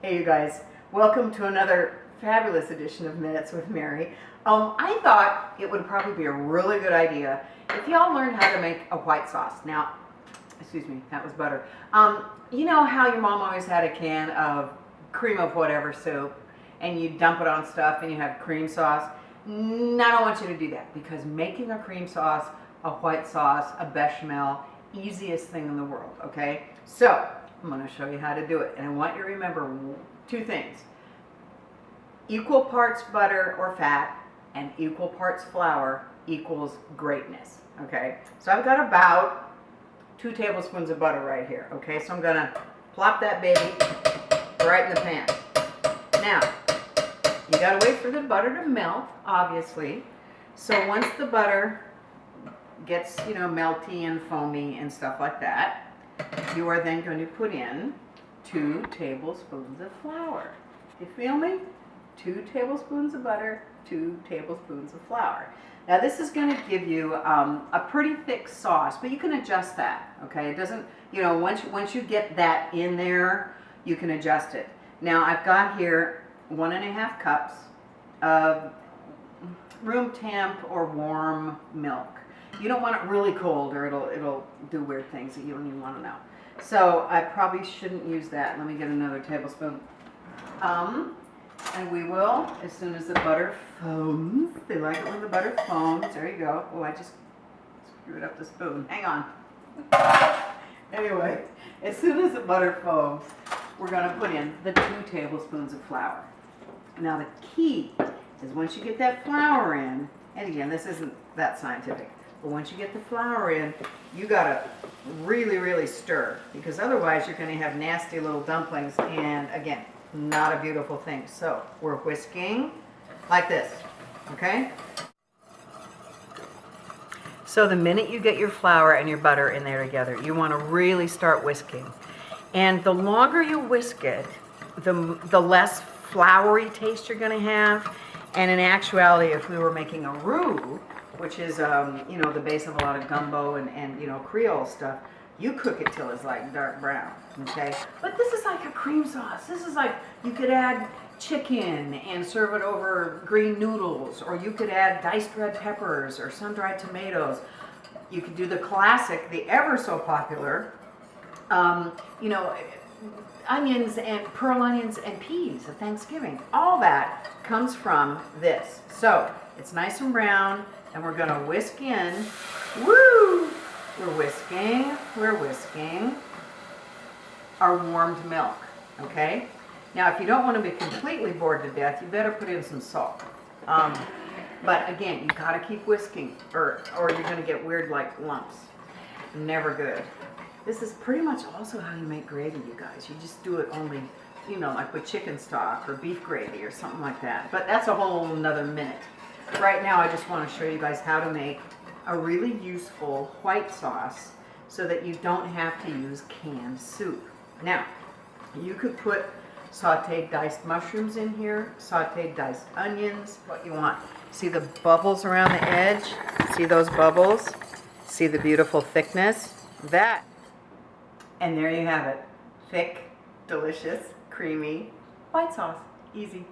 Hey you guys, welcome to another fabulous edition of Minutes with Mary. I thought it would probably be a really good idea if y'all learned how to make a white sauce. Now, excuse me, that was butter. You know how your mom always had a can of cream of whatever soup and you dump it on stuff and you have cream sauce? I don't want you to do that, because making a cream sauce, a white sauce, a bechamel, easiest thing in the world, okay? So, I'm going to show you how to do it, and I want you to remember two things. Equal parts butter or fat and equal parts flour equals greatness, okay? So I've got about 2 tablespoons of butter right here, okay? So I'm going to plop that baby right in the pan. Now, you got to wait for the butter to melt, obviously. So once the butter gets, melty and foamy and stuff like that, you are then going to put in 2 tablespoons of flour. You feel me? 2 tablespoons of butter, 2 tablespoons of flour. Now this is going to give you a pretty thick sauce, but you can adjust that, okay? It doesn't, once you get that in there, you can adjust it. Now I've got here 1.5 cups of room temp or warm milk. You don't want it really cold, or it'll do weird things that you don't even want to know. So I probably shouldn't use that. Let me get another tablespoon. And we will, as soon as the butter foams. They like it when the butter foams. There you go. Oh, I just screwed up the spoon. Hang on. Anyway, as soon as the butter foams, we're going to put in the 2 tablespoons of flour. Now the key is, once you get that flour in, and again, this isn't that scientific, but once you get the flour in, you gotta really, really stir, because otherwise you're gonna have nasty little dumplings, and again, not a beautiful thing. So we're whisking like this, okay? So the minute you get your flour and your butter in there together, you wanna really start whisking. And the longer you whisk it, the less floury taste you're gonna have. And in actuality, if we were making a roux, which is, the base of a lot of gumbo and Creole stuff, you cook it till it's like dark brown, okay? But this is like a cream sauce. This is like, you could add chicken and serve it over green noodles, or you could add diced red peppers or sun-dried tomatoes. You could do the classic, the ever so popular, onions and pearl onions and peas at Thanksgiving. All that comes from this. So it's nice and brown, and we're gonna whisk in. Woo! We're whisking our warmed milk, okay? Now, if you don't want to be completely bored to death, you better put in some salt. But again, you gotta keep whisking, or you're gonna get weird like lumps. Never good. This is pretty much also how you make gravy, you guys. You just do it only, like with chicken stock or beef gravy or something like that. But that's a whole nother minute. Right now, I just want to show you guys how to make a really useful white sauce so that you don't have to use canned soup. Now, you could put sauteed diced mushrooms in here, sauteed diced onions, what you want. See the bubbles around the edge? See those bubbles? See the beautiful thickness? That. And there you have it. Thick, delicious, creamy white sauce. Easy.